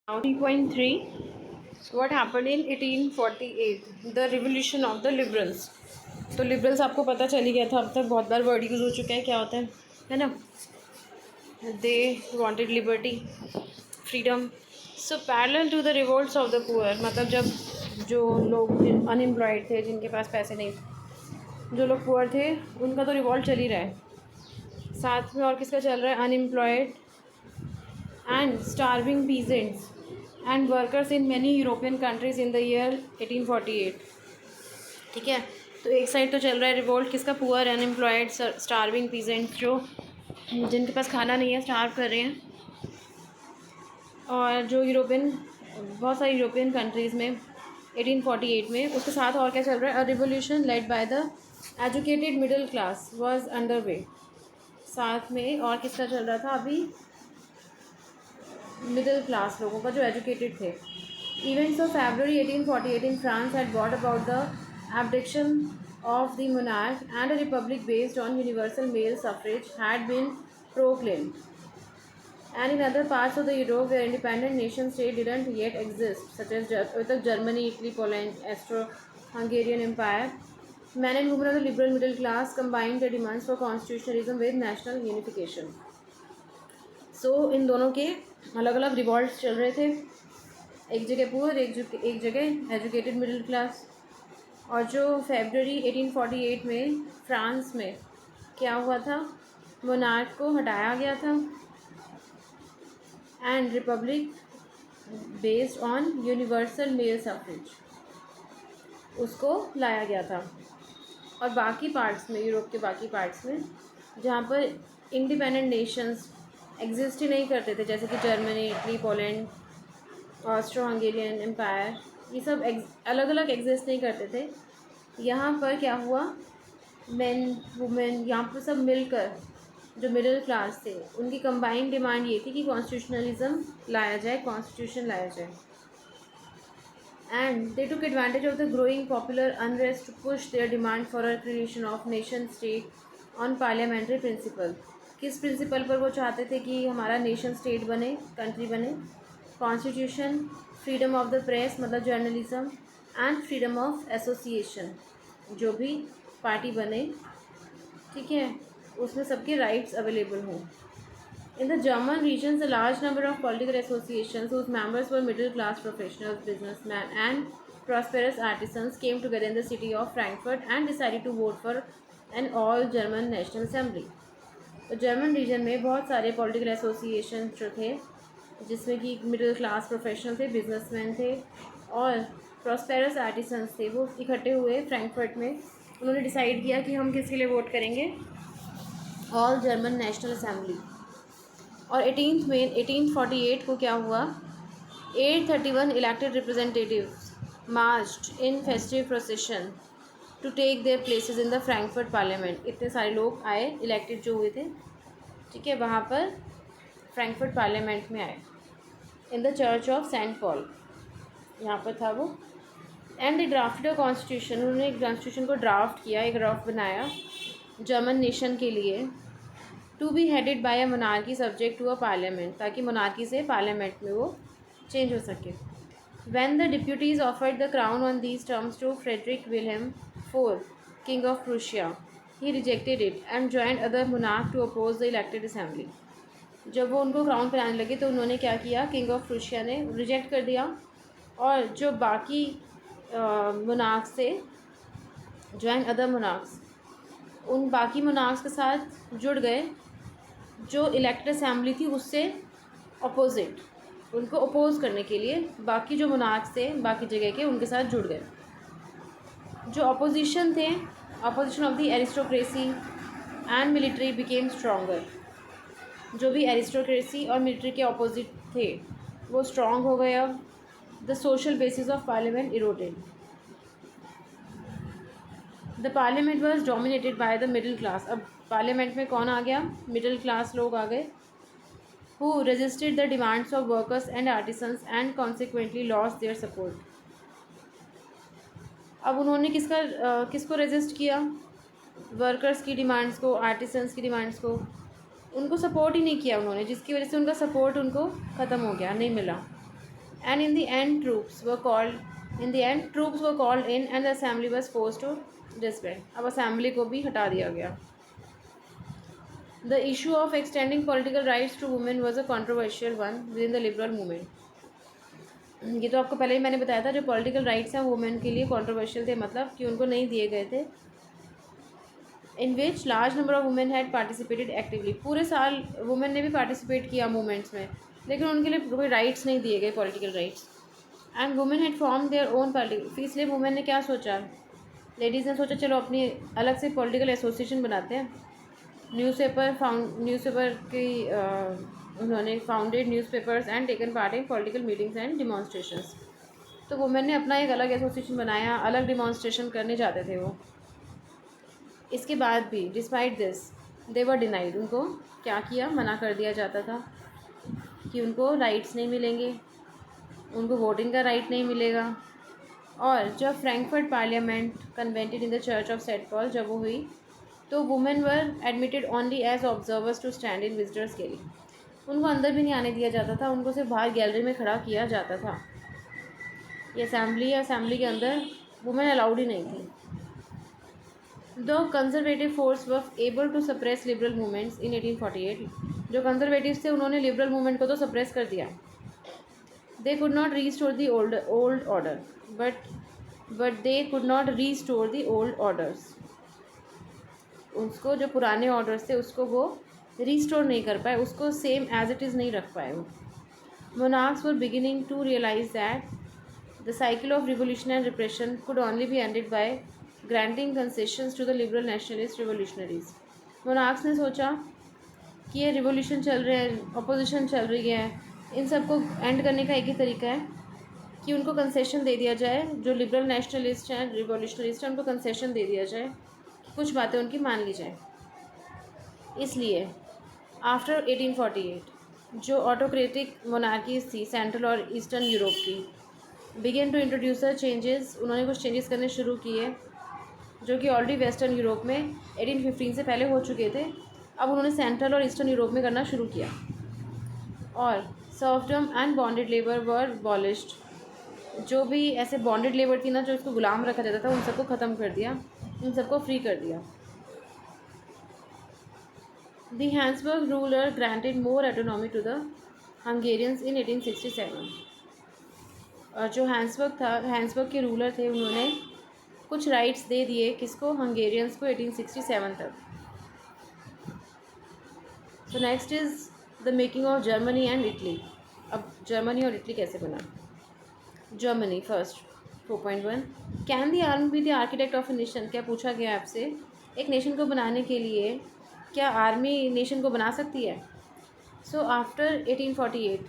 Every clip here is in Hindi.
Now 3.3. So what happened in 1848? The revolution of the liberals. तो लिबरल्स आपको पता चल ही गया था, अब तक बहुत बार वर्ड यूज़ हो चुका है, क्या होता है ना. They wanted liberty, freedom. So parallel to the revolts of the poor, मतलब जब जो लोग अनएम्प्लॉयड थे, जिनके पास पैसे नहीं, जो लोग पुअर थे, उनका तो रिवॉल्ट चल ही रहा है. साथ में और किसका चल रहा है? Unemployed and starving peasants and workers in many European countries in the year 1848. ठीक है, तो एक साइड तो चल रहा है रिवोल्ट किसका? पुअर, अनएम्प्लॉयड, स्टार्विंग पीजेंट्स, जो जिनके पास खाना नहीं है, स्टार्व कर रहे हैं. और जो यूरोपियन, बहुत सारी यूरोपियन कंट्रीज़ में 1848 में, उसके साथ और क्या चल रहा है? A revolution led by the educated middle class was under way. साथ में और किसका चल रहा था? अभी मिडिल क्लास लोगों का, जो एजुकेटेड थे. Events of February 1848 in France had brought about the abdication of the monarch and a republic based on universal male suffrage had been proclaimed. And in other parts of the Europe where independent nation state didn't yet exist, such as Germany, Italy, Poland, Austro-Hungarian Empire, men and women of the liberal middle class combined their demands for constitutionalism with national unification. इन दोनों के अलग अलग रिवॉल्ट्स चल रहे थे. एक जगह पुअर, एक जगह एजुकेटेड मिडिल क्लास. और जो फरवरी 1848 में फ्रांस में क्या हुआ था? मोनार्क को हटाया गया था and republic based on universal male suffrage उसको लाया गया था. और बाकी पार्ट्स में, यूरोप के बाकी पार्ट्स में, जहाँ पर इंडिपेंडेंट नेशंस एग्जिस्ट ही नहीं करते थे, जैसे कि Germany, Italy, Poland, Austro Hungarian empire, ये सब अलग अलग एग्जिस्ट नहीं करते थे. यहाँ पर क्या हुआ? मेन, वुमेन, यहाँ पर सब मिलकर, जो मिडिल क्लास थे, उनकी कंबाइंड डिमांड ये थी कि कॉन्स्टिट्यूशनलिज्म लाया जाए, कॉन्स्टिट्यूशन लाया जाए. And they took advantage of the growing popular unrest to push their demand for a creation of nation state on parliamentary principle. किस प्रिंसिपल पर वो चाहते थे कि हमारा नेशन स्टेट बने, कंट्री बने? Constitution, freedom of the press मतलब journalism, and freedom of association, जो भी पार्टी बने, ठीक है, उसमें सबके राइट्स अवेलेबल हों. In the German regions, a large number of political associations whose members were middle-class professionals, businessmen, and prosperous artisans came together in the city of Frankfurt and decided to vote for an all-German National Assembly. तो जर्मन रीजन में बहुत सारे पॉलिटिकल एसोसिएशन जो थे, जिसमें कि मिडिल क्लास प्रोफेशनल थे, बिजनेसमैन थे और प्रॉस्पेरस आर्टिसंस थे, वो इकट्ठे हुए फ्रैंकफर्ट में. उन्होंने डिसाइड किया कि हम किसके लिए वोट करेंगे? All German national assembly. और 18 मई 1848 को क्या हुआ? 831 elected representatives marched in festive procession to take their places in the Frankfurt parliament. इतने सारे लोग आए, इलेक्टेड जो हुए थे, ठीक है, वहाँ पर फ्रैंकफर्ट पार्लियामेंट में आए, in the church of Saint Paul, यहाँ पर था वो. And they drafted a constitution, उन्होंने एक कॉन्स्टिट्यूशन को ड्राफ्ट किया, एक ड्राफ्ट बनाया जर्मन नेशन के लिए, to be headed by a monarchy subject to a parliament, ताकि मोनार्की से पार्लियामेंट में वो चेंज हो सके. When the deputies offered the crown on these terms to Frederick Wilhelm IV, king of Prussia, he rejected it and joined other monarch to oppose the elected assembly. जब वो उनको क्राउन पहनाने लगे तो उन्होंने क्या किया? किंग ऑफ प्रूशिया ने रिजेक्ट कर दिया, और जो बाकी मोनार्क्स थे, जॉइन अदर मोनार्क्स, उन बाकी मोनार्क्स के साथ जुड़ गए जो इलेक्टेड असेंबली थी उससे अपोजिट, उनको अपोज करने के लिए बाकी जो मोनार्क्स थे बाकी जगह के, उनके साथ जुड़ गए. जो अपोजिशन थे, opposition of the aristocracy and military became stronger. जो भी एरिस्टोक्रेसी और मिलिट्री के अपोजिट थे वो स्ट्रॉन्ग हो गए. अब the social basis of parliament eroded. The parliament was dominated by the middle class. अब पार्लियामेंट में कौन आ गया? मिडिल क्लास लोग आ गए, who resisted the demands of workers and artisans and consequently lost their support. अब उन्होंने किसको रेजिस्ट किया? वर्कर्स की डिमांड्स को, आर्टिसंस की डिमांड्स को. उनको सपोर्ट ही नहीं किया उन्होंने, जिसकी वजह से उनका सपोर्ट उनको ख़त्म हो गया, नहीं मिला. and in the end troops were called in and the assembly was forced to disband. अब असेंबली को भी हटा दिया गया. The issue of extending political rights to women was a controversial one within the liberal movement. ये तो आपको पहले ही मैंने बताया था, जो पॉलिटिकल राइट्स हैं वुमेन के लिए कंट्रोवर्शियल थे, मतलब कि उनको नहीं दिए गए थे. In which large number of women had participated actively. पूरे साल वुमेन ने भी पार्टिसिपेट किया मूवमेंट्स में, लेकिन उनके लिए कोई राइट्स नहीं दिए गए, political rights. And women had form their own political. इसलिए वुमेन ने क्या सोचा, लेडीज़ ने सोचा चलो अपनी अलग से पॉलिटिकल एसोसिएशन बनाते हैं. न्यूज़पेपर की उन्होंने founded newspapers and taken part in political meetings and demonstrations. तो वुमेन ने अपना एक अलग एसोसिएशन बनाया, अलग डिमॉन्स्ट्रेशन करने जाते थे वो. इसके बाद भी despite this they were denied. उनको क्या किया, मना कर दिया जाता था कि उनको राइट्स नहीं मिलेंगे, उनको वोटिंग का राइट नहीं मिलेगा. और जब Frankfurt parliament convened in the church of Saint Paul जब वो हुई, तो women were admitted only as observers to stand in visitors gallery. उनको अंदर भी नहीं आने दिया जाता था, उनको सिर्फ बाहर गैलरी में खड़ा किया जाता था. ये असेंबली के अंदर वुमेन अलाउड ही नहीं थी. The conservative forces were able to suppress liberal movements in 1848. जो कंजर्वेटिव थे उन्होंने लिबरल मूवमेंट को तो सप्रेस कर दिया. They could not restore the old order but they could not restore the old orders. उसको जो पुराने ऑर्डर्स थे उसको वो रीस्टोर नहीं कर पाए, उसको सेम एज इट इज़ नहीं रख पाए वो. Monarchs were beginning to realise that the cycle of revolution and repression could only be ended by granting concessions to the liberal nationalist revolutionaries. Monarchs ने सोचा कि ये रिवोल्यूशन चल रहे हैं, अपोजिशन चल रही है, इन सबको एंड करने का एक ही तरीका है कि उनको कंसेशन दे दिया जाए. जो लिबरल नेशनलिस्ट हैं, रिवोल्यूशनरिस्ट हैं, उनको कंसेशन दे दिया जाए, कुछ बातें उनकी मान ली जाए. इसलिए आफ्टर 1848 जो ऑटोक्रेटिक मोनार्कीज थी सेंट्रल और ईस्टर्न यूरोप की, बिगेन टू इंट्रोड्यूस चेंजेस. उन्होंने कुछ चेंजेस करने शुरू किए जो कि ऑलरेडी वेस्टर्न यूरोप में 1815 से पहले हो चुके थे. अब उन्होंने सेंट्रल और ईस्टर्न यूरोप में करना शुरू किया. और serfdom and bonded labour were abolished. जो भी ऐसे बॉन्डेड लेबर थी ना, जो इसको गुलाम रखा जाता था, उन सबको ख़त्म कर दिया, उन सबको फ्री कर दिया. The Habsburg ruler granted more autonomy to the Hungarians in 1867. और जो हैंसबर्ग के रूलर थे, उन्होंने कुछ राइट्स दे दिए किसको, हंगेरियंस को 1867 तक. So next is the making of Germany and Italy. अब जर्मनी और इटली कैसे बना. Germany first 4.1. Can the army be the architect of a nation. क्या पूछा गया आपसे, एक नेशन को बनाने के लिए क्या आर्मी नेशन को बना सकती है. So after 1848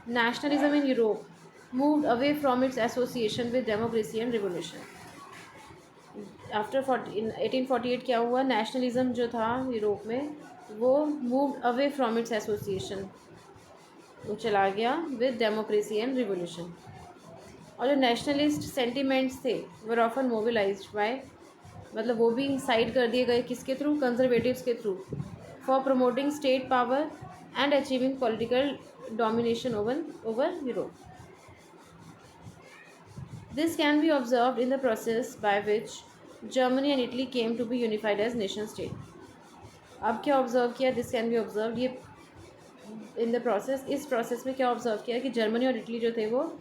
nationalism in Europe moved away from its association with democracy and revolution. After 1848 क्या हुआ, नेशनलिज्म जो था यूरोप में वो moved away from its association, वो चला गया विद डेमोक्रेसी एंड रिवोल्यूशन. और जो नेशनलिस्ट सेंटिमेंट्स थे वर ऑफन मोबिलाइज्ड बाय, मतलब वो भी साइड कर दिए गए किसके थ्रू, कंजर्वेटिव्स के through, for promoting state power and achieving political domination over Europe. This can be observed in the process by which Germany and Italy came to be unified as nation state. अब क्या ऑब्जर्व किया, दिस कैन बी ऑब्जर्व, ये इन द प्रोसेस, इस प्रोसेस में क्या ऑब्जर्व किया कि जर्मनी और इटली जो थे वो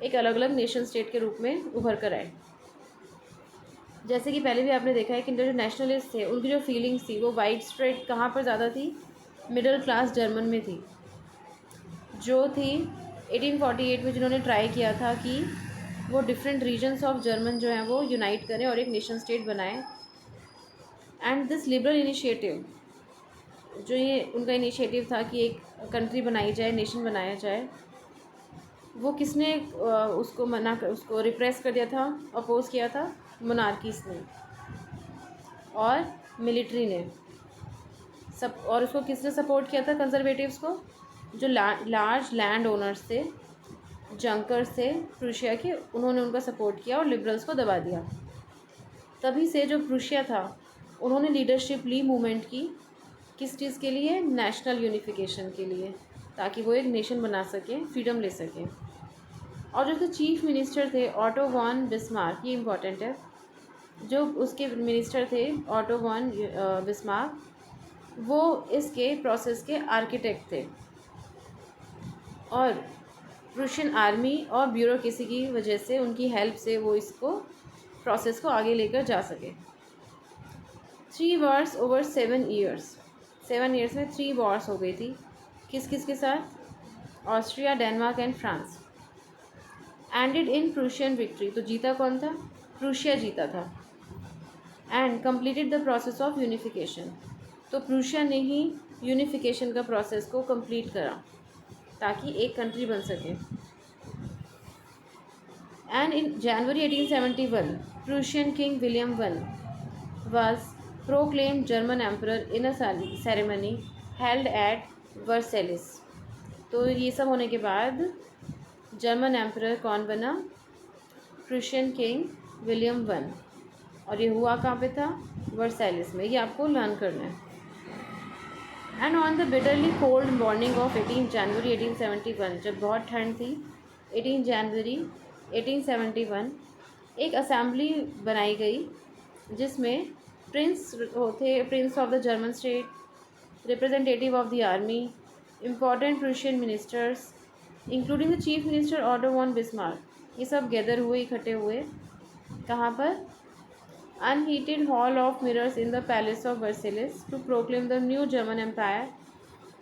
एक अलग अलग नेशन स्टेट के रूप में उभर कर आए. जैसे कि पहले भी आपने देखा है कि जो नेशनलिस्ट थे उनकी जो फीलिंग्स थी वो वाइड स्प्रेड कहाँ पर ज़्यादा थी, मिडिल क्लास जर्मन में थी, जो थी 1848 में जिन्होंने ट्राई किया था कि वो डिफरेंट रीजन्स ऑफ जर्मन जो हैं वो यूनाइट करें और एक नेशन स्टेट बनाएं. एंड दिस लिबरल इनिशिएटिव, जो ये उनका इनिशिएटिव था कि एक कंट्री बनाई जाए, नेशन बनाया जाए, वो किसने उसको रिप्रेस कर दिया था, अपोज किया था, मोनार्कीस ने और मिलिट्री ने सब. और उसको किसने सपोर्ट किया था, कंजर्वेटिव्स को, जो लार्ज लैंड ओनर्स थे, जंकर्स थे प्रूशिया के, उन्होंने उनका सपोर्ट किया और लिबरल्स को दबा दिया. तभी से जो प्रूशिया था उन्होंने लीडरशिप ली मूवमेंट की, किस चीज़ के लिए, नेशनल यूनिफिकेशन के लिए, ताकि वो एक नेशन बना सकें, फ्रीडम ले सकें. और जो उसके चीफ मिनिस्टर थे ऑटो वॉन बिस्मार्क, ये इम्पोर्टेंट है, जो उसके मिनिस्टर थे ऑटो वॉन बिस्मार्क, वो इसके प्रोसेस के आर्किटेक्ट थे और प्रूशियन आर्मी और ब्यूरोक्रेसी की वजह से, उनकी हेल्प से वो इसको प्रोसेस को आगे लेकर जा सके। 3 वॉर्स ओवर 7 ईयर्स, 7 ईयर्स में 3 वॉर्स हो गई थी। किस किस के साथ? Austria, Denmark and France. Ended in Prussian victory, तो जीता कौन था? प्रूशिया जीता था। And completed the process of unification, तो प्रूशिया ने ही यूनिफिकेशन का प्रोसेस को कंप्लीट करा ताकि एक कंट्री बन सके। And in January 1871 Prussian king William one was proclaimed German emperor in a ceremony held at Versailles। तो ये सब होने के बाद जर्मन एम्परर कौन बना? प्रूशियन किंग विलियम वन, और ये हुआ कहाँ पे था? वर्साइलिस में। ये आपको लर्न करना है। And on the bitterly cold morning of 18 जनवरी 1871, जब बहुत ठंड थी, 18 जनवरी 1871 एक असेंबली बनाई गई जिसमें प्रिंस थे, prince of the German state, representative of the army, important Prussian ministers including the chief minister Otto von Bismarck, ये सब गैदर हुए, इकट्ठे हुए। कहाँ पर? Unheated hall of mirrors in the palace of Versailles to proclaim the new German empire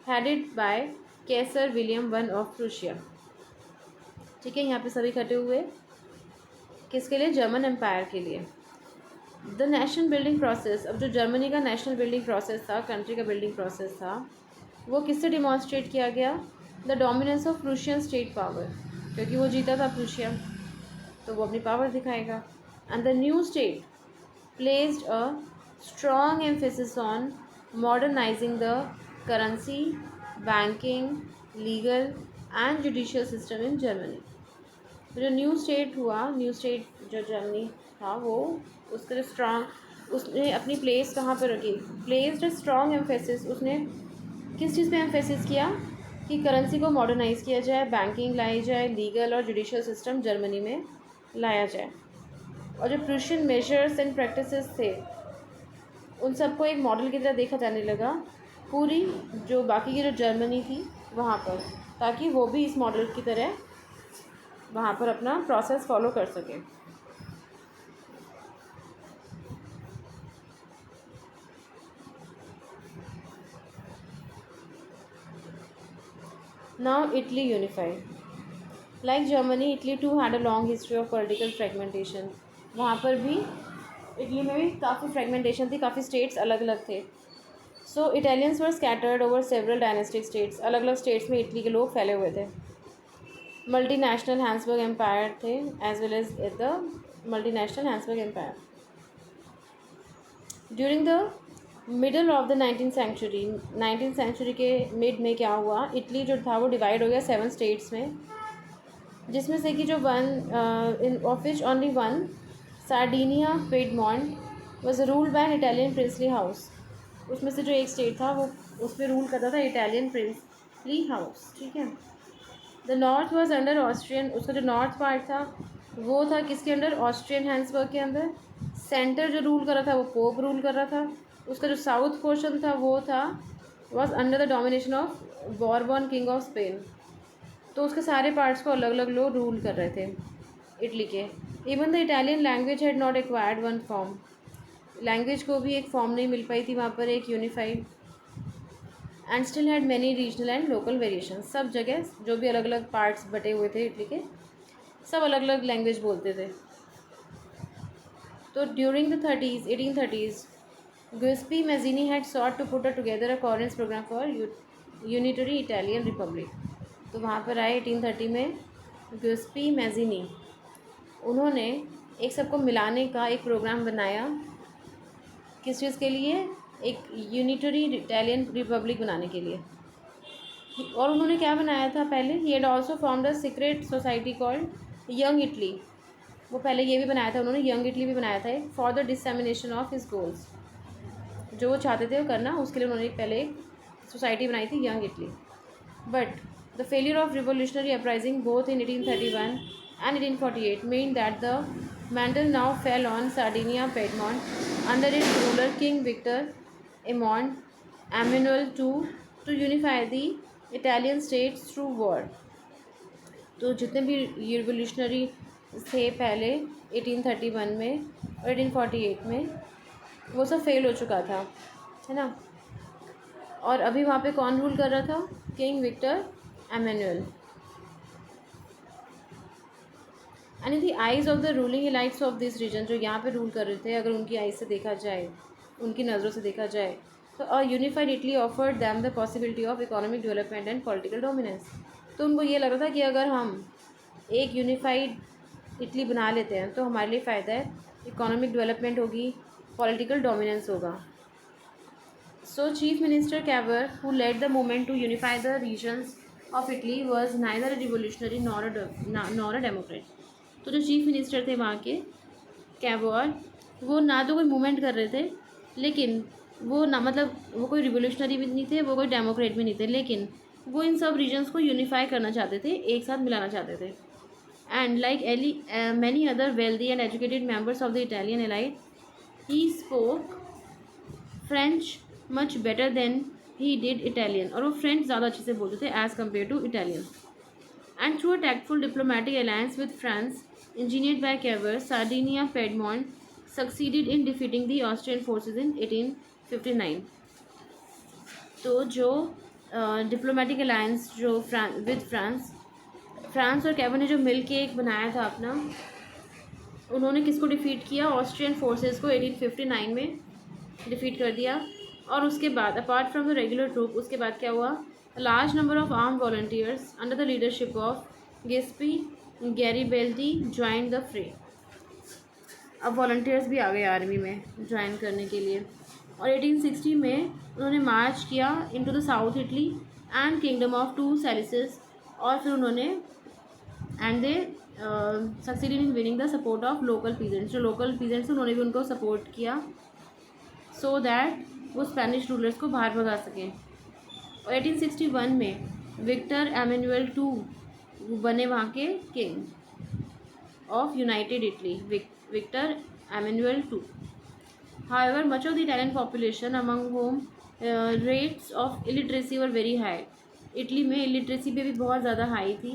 headed by Kaiser William one of Prussia. ठीक है, यहाँ पे सभी इकट्ठे हुए किसके लिए? जर्मन एम्पायर के लिए। द नेशनल बिल्डिंग प्रोसेस, अब जो जर्मनी का नेशनल बिल्डिंग प्रोसेस था, कंट्री का बिल्डिंग प्रोसेस था, वो किससे डिमॉन्स्ट्रेट किया गया? The dominance of Prussian state power, क्योंकि वो जीता था प्रूशिया, तो वो अपनी पावर दिखाएगा। And the new state placed a strong emphasis on modernising the currency, banking, legal and judicial system in Germany. तो जो न्यू स्टेट हुआ, न्यू स्टेट जो जर्मनी था, वो उसका जो स्ट्रॉन्ग, उसने अपनी प्लेस कहाँ पर रखी? प्लेस्ड अ स्ट्रॉन्ग एम्फेसिस, उसने किस चीज़ पे एम्फेसिस किया? कि करेंसी को मॉडर्नाइज़ किया जाए, बैंकिंग लाई जाए, लीगल और जुडिशियल सिस्टम जर्मनी में लाया जाए। और जो प्रूशियन मेजर्स एंड प्रैक्टिसेस थे, उन सबको एक मॉडल की तरह देखा जाने लगा पूरी जो बाकी की जो जर्मनी थी वहाँ पर, ताकि वो भी इस मॉडल की तरह वहाँ पर अपना प्रोसेस फॉलो कर सके। Now Italy unified. Like Germany, Italy too had a long history of political fragmentation. वहाँ पर भी इटली में भी काफ़ी फ्रेगमेंटेशन थी, काफ़ी स्टेट्स अलग अलग थे। So Italians were scattered over several dynastic states, अलग अलग स्टेट्स में इटली के लोग फैले हुए थे। मल्टी नेशनल हैंसबर्ग एम्पायर थे as well as the multi national Habsburg empire. During the middle of the 19th century के मिड में क्या हुआ? इटली जो था वो डिवाइड हो गया 7 स्टेट्स में, जिसमें से कि जो of which only one, Sardinia Piedmont, was ruled by an Italian princely house. उसमें से जो एक स्टेट था वो उस पर रूल करता था इटालियन प्रिंसली हाउस। ठीक है। The north was under Austrian, उसका जो नॉर्थ पार्ट था वो था किसके अंडर? ऑस्ट्रियन हैंसबर्ग के अंदर। सेंटर जो रूल कर रहा था वो पोप रूल कर रहा था। उसका जो साउथ पोर्शन था वो था was under the domination of Bourbon king of Spain. तो उसके सारे पार्ट्स को अलग अलग लोग रूल कर रहे थे इटली के। Even the Italian language had not acquired one form, language को भी एक फॉर्म नहीं मिल पाई थी वहाँ पर, एक unified. And still had many regional and local variation, सब जगह जो भी अलग अलग पार्ट्स बटे हुए थे इटली के, सब अलग अलग लैंग्वेज बोलते थे। तो during the 1830s Giuseppe Mazzini had sought to put together a coherent program for unitary Italian Republic। तो वहाँ पर आए 1830 में Giuseppe Mazzini, उन्होंने एक सबको मिलाने का एक प्रोग्राम बनाया। किस चीज़ के लिए? एक यूनिटरी इटालियन रिपब्लिक बनाने के लिए। और उन्होंने क्या बनाया था पहले? He had also formed a secret society called young Italy. वो पहले ये भी बनाया था उन्होंने, यंग इटली भी बनाया था, for the dissemination of his goals, जो वो चाहते थे वो करना, उसके लिए उन्होंने पहले एक सोसाइटी बनाई थी young Italy. But the failure of revolutionary uprising both in 1831 and 1848 meant that the mantle now fell on Sardinia Piedmont under its ruler King Victor Emmanuel II to unify the Italian states through war. तो जितने भी रिवोल्यूशनरी थे पहले 1831 में और 1848 में, वो सब फेल हो चुका था, है ना। और अभी वहाँ पे कौन रूल कर रहा था? King Victor Emmanuel. And in the eyes of the ruling elites of this region, जो यहाँ पे रूल कर रहे थे, अगर उनकी आइज़ से देखा जाए, उनकी नज़रों से देखा जाए, तो a unified Italy offered them the possibility of economic development and political dominance. तो उनको ये लग रहा था कि अगर हम एक यूनिफाइड इटली बना लेते हैं तो हमारे लिए फ़ायदा है, इकोनॉमिक डेवलपमेंट होगी, पॉलिटिकल डोमिनेंस होगा। So chief minister Cavour who led the movement to unify the regions of Italy was neither a revolutionary nor a democrat. तो जो चीफ मिनिस्टर थे वहाँ के, कैवर, वो ना तो कोई मूवमेंट कर रहे थे, लेकिन वो ना, मतलब वो कोई रिवोल्यूशनरी भी नहीं थे, वो कोई डेमोक्रेट भी नहीं थे, लेकिन वो इन सब रीजन्स को यूनिफाई करना चाहते थे, एक साथ मिलाना चाहते थे। And like many other wealthy and educated members of the Italian elite, he spoke French much better than he did Italian. और वो फ्रेंच ज़्यादा अच्छे से बोलते थे as compared to Italian. And through a tactful diplomatic alliance with France engineered by Cavour, Sardinia Piedmont succeeded in defeating the Austrian forces in 1859. तो जो डिप्लोमेटिक अलायंस जो विद फ्रांस और कैवर ने जो मिल के एक बनाया था अपना, उन्होंने किसको डिफ़ीट किया? ऑस्ट्रियन फोर्सेस को 1859 में डिफ़ीट कर दिया। और उसके बाद apart from the regular troop, उसके बाद क्या हुआ? Large number of arm volunteers under the leadership of Giuseppe Garibaldi join the fray. अब वॉलंटियर्स भी आ गए आर्मी में ज्वाइन करने के लिए। और 1860 में उन्होंने मार्च किया into the south Italy and kingdom of two Sicilies. और फिर उन्होंने and they succeeded in winning the support of local peasants. जो लोकल पीजेंट्स उन्होंने भी उनको सपोर्ट किया, सो दैट वो स्पेनिश रूलर्स को बाहर भगा सकें। और 1861 में विक्टर एमेनुअल II बने वहाँ के king of united Italy, Victor Emmanuel II। However, much of the Italian population, among whom rates of illiteracy were very high, Italy में इलिटरेसी भी बहुत ज़्यादा हाई थी,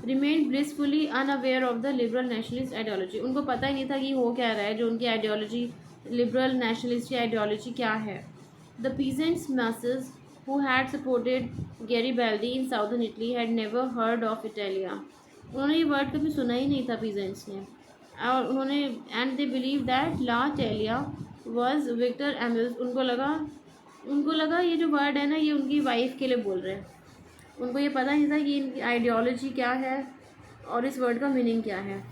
remained blissfully unaware of the liberal nationalist ideology। उनको पता ही नहीं था कि हो क्या रहा है, जो उनकी आइडियोलॉजी, लिबरल नेशनलिस्ट की आइडियोलॉजी क्या है। The peasants masses who had supported Garibaldi in southern Italy had never heard of Italia। उन्होंने ये वर्ड कभी सुना ही नहीं था पीजेंट्स ने। और उन्होंने and they believe that La Talia was Victor Emmanuel's. उनको लगा ये जो वर्ड है ना, ये उनकी वाइफ के लिए बोल रहे हैं। उनको ये पता नहीं था कि इनकी आइडियोलॉजी क्या है और इस वर्ड का मीनिंग क्या है।